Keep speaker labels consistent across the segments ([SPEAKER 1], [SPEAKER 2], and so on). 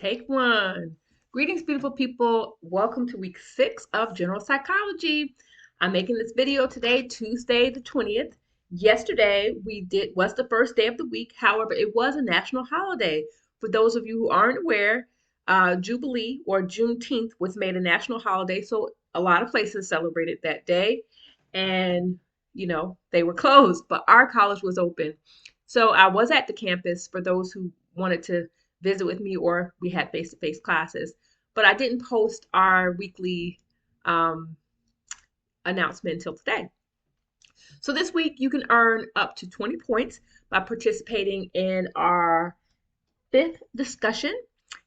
[SPEAKER 1] Take one. Greetings, beautiful people. Welcome to week 6 of general psychology. I'm making this video today, Tuesday the 20th. Yesterday was the first day of the week. However, it was a national holiday. For those of you who aren't aware, Jubilee or Juneteenth was made a national holiday. So a lot of places celebrated that day. And, they were closed, but our college was open. So I was at the campus for those who wanted to visit with me, or we had face-to-face classes. But I didn't post our weekly um, announcement until today. So this week you can earn up to 20 points by participating in our fifth discussion.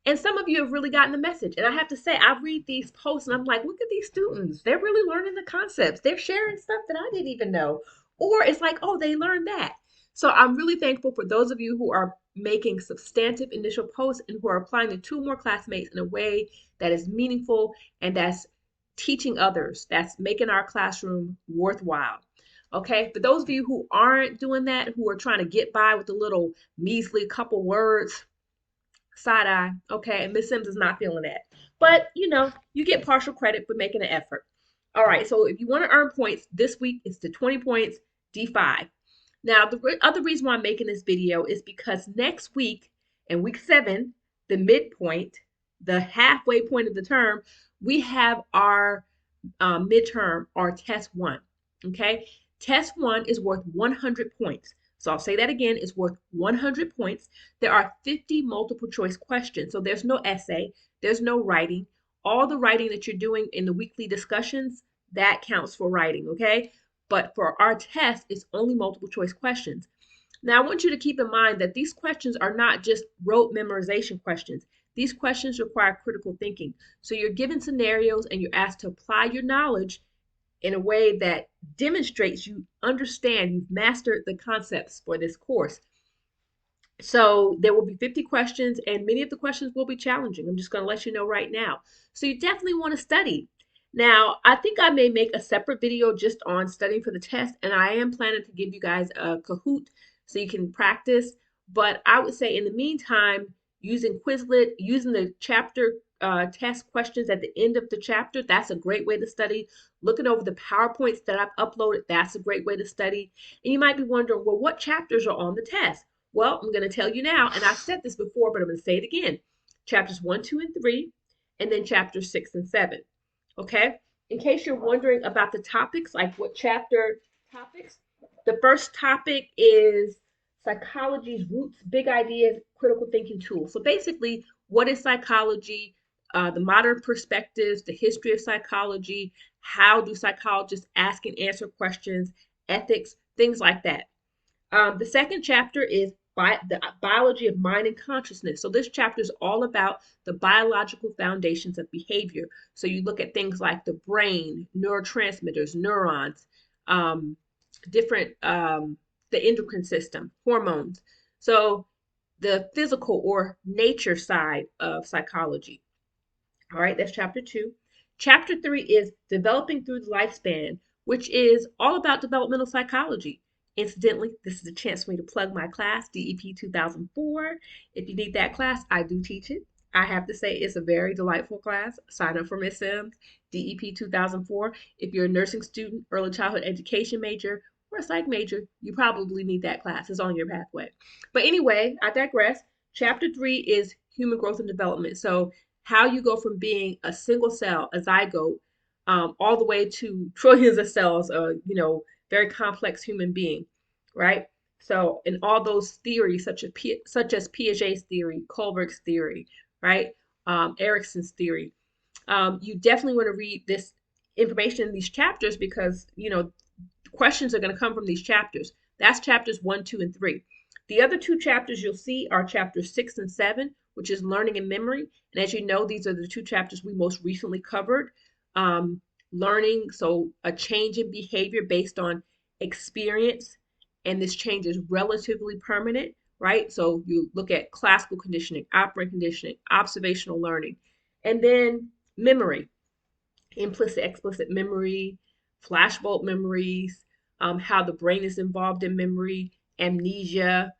[SPEAKER 1] And some of you have really gotten the message. And I have to say, I read these posts and I'm like, look at these students. They're really learning the concepts. They're sharing stuff that I didn't even know. Or it's like, oh, they learned that. So I'm really thankful for those of you who are making substantive initial posts and who are applying to 2 more classmates in a way that is meaningful and that's teaching others, that's making our classroom worthwhile. Okay, for those of you who aren't doing that, who are trying to get by with a little measly couple words, side eye. Okay, and Miss Sims is not feeling that. But you get partial credit for making an effort. All right, so if you want to earn points this week, it's the 20 points D5. Now, the other reason why I'm making this video is because next week, in week 7, the midpoint, the halfway point of the term, we have our midterm, or test 1. Okay, test 1 is worth 100 points. So I'll say that again, it's worth 100 points. There are 50 multiple choice questions. So there's no essay, there's no writing. All the writing that you're doing in the weekly discussions, that counts for writing, okay? But for our test, it's only multiple choice questions. Now, I want you to keep in mind that these questions are not just rote memorization questions. These questions require critical thinking. So you're given scenarios and you're asked to apply your knowledge in a way that demonstrates you understand, you've mastered the concepts for this course. So there will be 50 questions and many of the questions will be challenging. I'm just going to let you know right now. So you definitely want to study. Now, I think I may make a separate video just on studying for the test, and I am planning to give you guys a Kahoot so you can practice. But I would say in the meantime, using Quizlet, using the chapter test questions at the end of the chapter, that's a great way to study. Looking over the PowerPoints that I've uploaded, that's a great way to study. And you might be wondering, well, what chapters are on the test? Well, I'm going to tell you now, and I've said this before, but I'm going to say it again. Chapters 1, 2, and 3, and then chapters 6 and 7. Okay? In case you're wondering about the topics, like what chapter topics, the first topic is psychology's roots, big ideas, critical thinking tools. So basically, what is psychology? The modern perspectives, the history of psychology, how do psychologists ask and answer questions, ethics, things like that. The second chapter is the biology of mind and consciousness. So this chapter is all about the biological foundations of behavior. So you look at things like the brain, neurotransmitters, neurons, different the endocrine system, hormones. So the physical or nature side of psychology. All right, that's chapter 2. Chapter 3 is developing through the lifespan, which is all about developmental psychology. Incidentally, this is a chance for me to plug my class, DEP 2004. If you need that class, I do teach it. I have to say it's a very delightful class. Sign up for Miss Sims, DEP 2004. If you're a nursing student, early childhood education major, or a psych major, you probably need that class. It's on your pathway. But anyway, I digress. Chapter 3 is human growth and development. So how you go from being a single cell, a zygote, all the way to trillions of cells, very complex human being, right? So, in all those theories, such as Piaget's theory, Kohlberg's theory, right? Erickson's theory, you definitely want to read this information in these chapters because, questions are going to come from these chapters. That's chapters 1, 2, and 3. The other 2 chapters you'll see are chapters 6 and 7, which is learning and memory. And as you know, these are the 2 chapters we most recently covered. Learning, so a change in behavior based on experience, and this change is relatively permanent, right? So you look at classical conditioning, operant conditioning, observational learning, and then memory, implicit, explicit memory, flashbulb memories, how the brain is involved in memory, amnesia.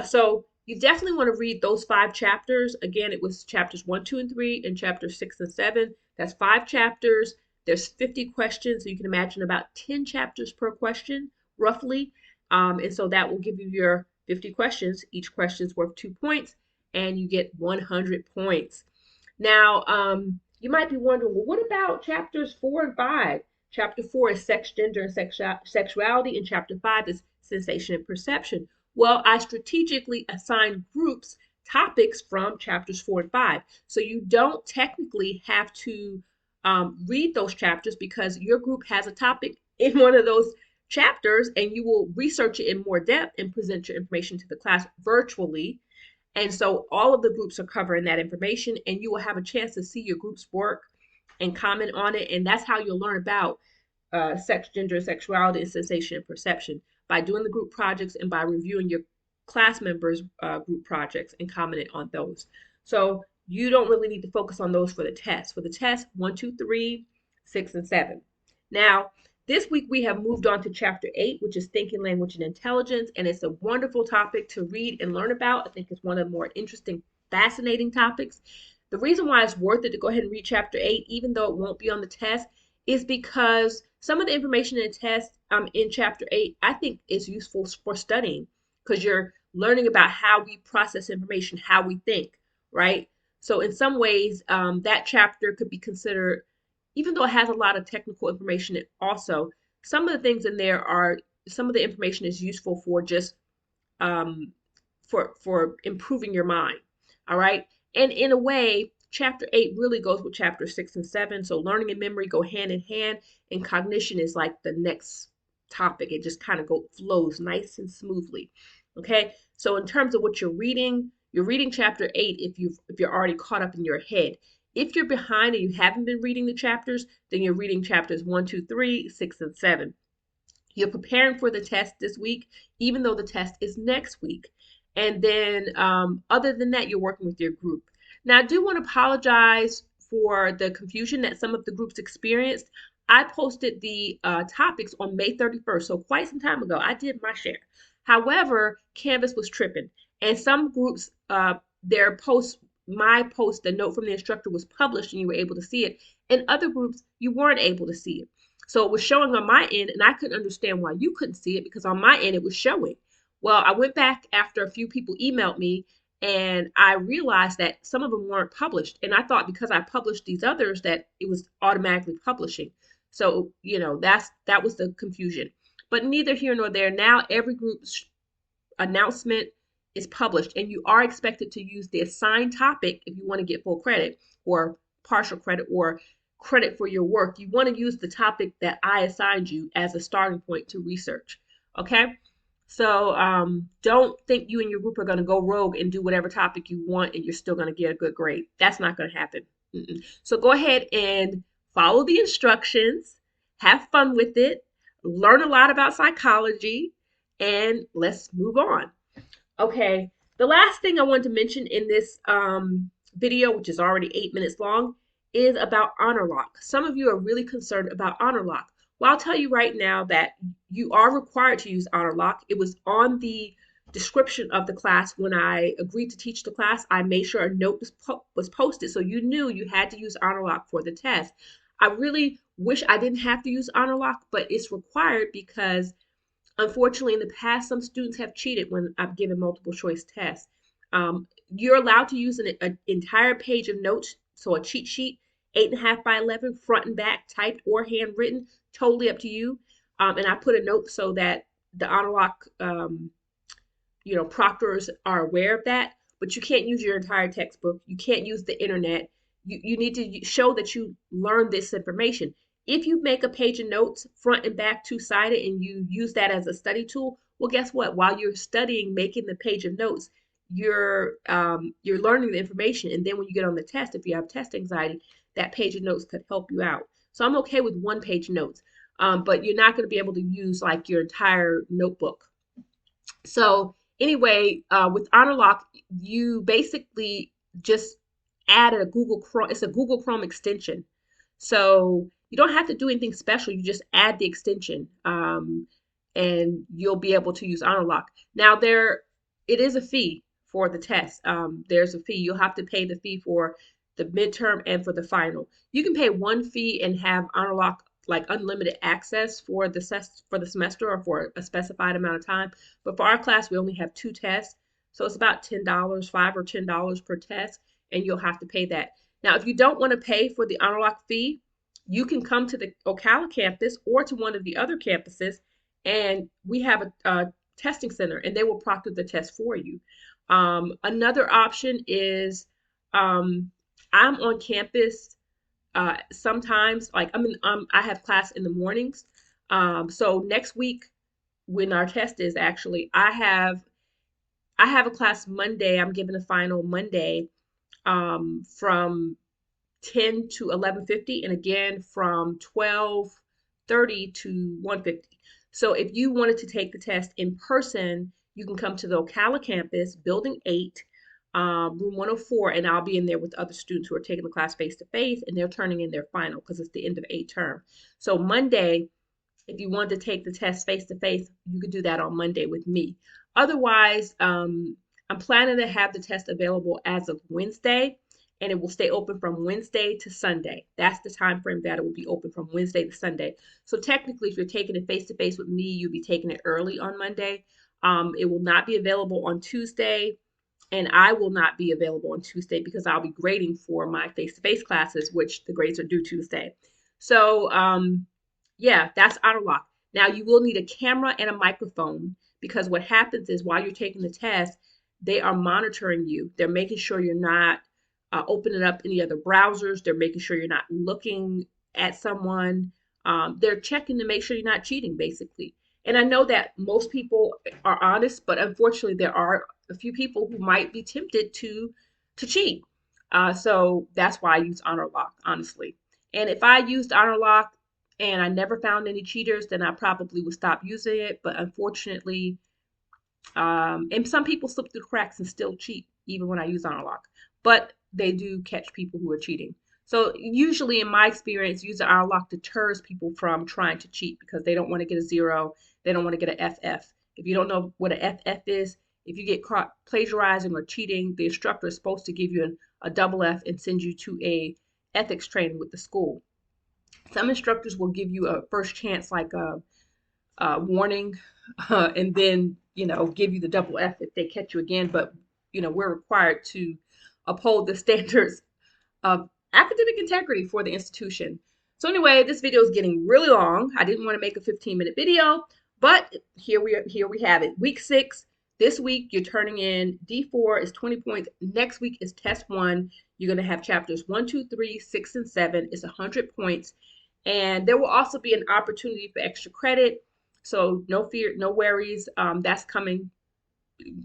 [SPEAKER 1] So you definitely want to read those 5 chapters. Again, it was chapters 1, 2, and 3, and chapters 6 and 7. That's 5 chapters. There's 50 questions, so you can imagine about 10 chapters per question, roughly. And so that will give you your 50 questions. Each question is worth 2 points, and you get 100 points. Now, you might be wondering, well, what about chapters 4 and 5? Chapter 4 is sex, gender, and sexuality, and chapter 5 is sensation and perception. Well, I strategically assign groups topics from chapters 4 and 5. So you don't technically have to read those chapters because your group has a topic in one of those chapters, and you will research it in more depth and present your information to the class virtually. And so all of the groups are covering that information, and you will have a chance to see your group's work and comment on it. And that's how you'll learn about sex, gender, sexuality, and sensation and perception, by doing the group projects and by reviewing your class members' group projects and commenting on those. So you don't really need to focus on those for the test. For the test, 1, 2, 3, 6, and 7. Now, this week we have moved on to chapter 8, which is thinking, language, and intelligence, and it's a wonderful topic to read and learn about. I think it's one of the more interesting, fascinating topics. The reason why it's worth it to go ahead and read chapter 8, even though it won't be on the test, is because some of the information in the test in chapter 8, I think is useful for studying, because you're learning about how we process information, how we think, right? So in some ways, that chapter could be considered, even though it has a lot of technical information, it also, some of the things in there are, some of the information is useful for just um, for improving your mind. All right. And in a way, chapter 8 really goes with chapter 6 and 7. So learning and memory go hand in hand, and cognition is like the next topic. It just kind of flows nice and smoothly. Okay. So in terms of what you're reading chapter 8 if you're already caught up in your head. If you're behind and you haven't been reading the chapters, then you're reading chapters 1, 2, 3, 6, and 7. You're preparing for the test this week, even though the test is next week. And then, other than that, you're working with your group. Now, I do want to apologize for the confusion that some of the groups experienced. I posted the topics on May 31st, so quite some time ago. I did my share. However, Canvas was tripping, and some groups, their post, my post, the note from the instructor was published, and you were able to see it. In other groups, you weren't able to see it. So it was showing on my end, and I couldn't understand why you couldn't see it, because on my end it was showing. Well, I went back after a few people emailed me, and I realized that some of them weren't published. And I thought because I published these others that it was automatically publishing. So, that was the confusion. But neither here nor there. Now every group's announcement is published, and you are expected to use the assigned topic if you want to get full credit or partial credit or credit for your work. You want to use the topic that I assigned you as a starting point to research. Okay. So don't think you and your group are going to go rogue and do whatever topic you want and you're still going to get a good grade. That's not going to happen. So go ahead and follow the instructions, have fun with it, learn a lot about psychology, and let's move on. Okay, the last thing I want to mention in this video, which is already 8 minutes long, is about Honorlock. Some of you are really concerned about Honorlock. Well, I'll tell you right now that you are required to use Honorlock. It was on the description of the class when I agreed to teach the class. I made sure a note was posted so you knew you had to use Honorlock for the test. I really wish I didn't have to use Honorlock, but it's required because unfortunately, in the past, some students have cheated when I've given multiple choice tests. You're allowed to use an entire page of notes, so a cheat sheet, 8.5 by 11, front and back, typed or handwritten, totally up to you. And I put a note so that the Honorlock, proctors are aware of that. But you can't use your entire textbook. You can't use the internet. You need to show that you learned this information. If you make a page of notes, front and back, two-sided, and you use that as a study tool, well, guess what? While you're studying, making the page of notes, you're learning the information. And then when you get on the test, if you have test anxiety, that page of notes could help you out. So I'm okay with one-page notes, but you're not going to be able to use like your entire notebook. So anyway, with Honorlock, you basically just added a Google Chrome. It's a Google Chrome extension. So you don't have to do anything special. You just add the extension, and you'll be able to use Honorlock. Now it is a fee for the test. There's a fee. You'll have to pay the fee for the midterm and for the final. You can pay one fee and have Honorlock like unlimited access for the semester or for a specified amount of time. But for our class, we only have two tests, so it's about $10, $5 or $10 per test, and you'll have to pay that. Now, if you don't want to pay for the Honorlock fee, you can come to the Ocala campus or to one of the other campuses, and we have a testing center, and they will proctor the test for you. Another option is I'm on campus sometimes. Like I have class in the mornings. So next week when our test is actually, I have a class Monday. I'm giving a final Monday from 10 to 11:50 and again from 12:30 to 1:50. So if you wanted to take the test in person, you can come to the Ocala campus, Building 8, room 104, and I'll be in there with other students who are taking the class face to face, and they're turning in their final because it's the end of a term. So Monday, if you wanted to take the test face to face, you could do that on Monday with me. Otherwise, I'm planning to have the test available as of Wednesday, and it will stay open from Wednesday to Sunday. That's the time frame that it will be open, from Wednesday to Sunday. So technically, if you're taking it face to face with me, you'll be taking it early on Monday. It will not be available on Tuesday, and I will not be available on Tuesday because I'll be grading for my face-to-face classes, which the grades are due Tuesday. So, yeah, that's Honorlock. Now, you will need a camera and a microphone because what happens is while you're taking the test, they are monitoring you. They're making sure you're not opening up any other browsers. They're making sure you're not looking at someone. They're checking to make sure you're not cheating, basically. And I know that most people are honest, but unfortunately, there are a few people who might be tempted to cheat. So that's why I use Honorlock, honestly. And if I used Honorlock and I never found any cheaters, then I probably would stop using it. But unfortunately, and some people slip through the cracks and still cheat, even when I use Honorlock. But they do catch people who are cheating. So usually, in my experience, using Honorlock deters people from trying to cheat because they don't want to get a 0. They don't want to get an FF. If you don't know what an FF is, if you get caught plagiarizing or cheating, the instructor is supposed to give you a double F and send you to a ethics training with the school. Some instructors will give you a first chance, like a warning, and then give you the double F if they catch you again. But we're required to uphold the standards of academic integrity for the institution. So anyway, this video is getting really long. I didn't want to make a 15-minute video, but here we have it. Week 6. This week you're turning in D4 is 20 points. Next week is test 1. You're going to have chapters 1, 2, 3, 6, and 7. It's 100 points. And there will also be an opportunity for extra credit. So no fear, no worries. That's coming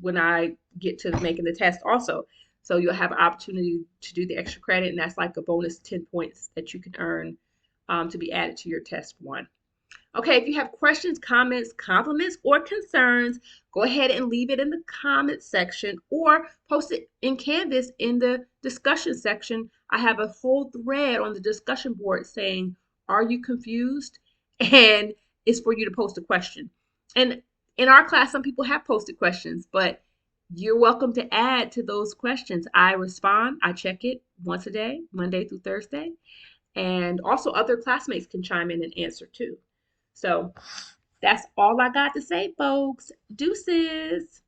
[SPEAKER 1] when I get to making the test also. So you'll have an opportunity to do the extra credit, and that's like a bonus 10 points that you can earn to be added to your test 1. Okay, if you have questions, comments, compliments, or concerns, go ahead and leave it in the comments section or post it in Canvas in the discussion section. I have a whole thread on the discussion board saying, "Are you confused?" And it's for you to post a question. And in our class, some people have posted questions, but you're welcome to add to those questions. I respond, I check it once a day, Monday through Thursday. And also other classmates can chime in and answer too. So that's all I got to say, folks. Deuces.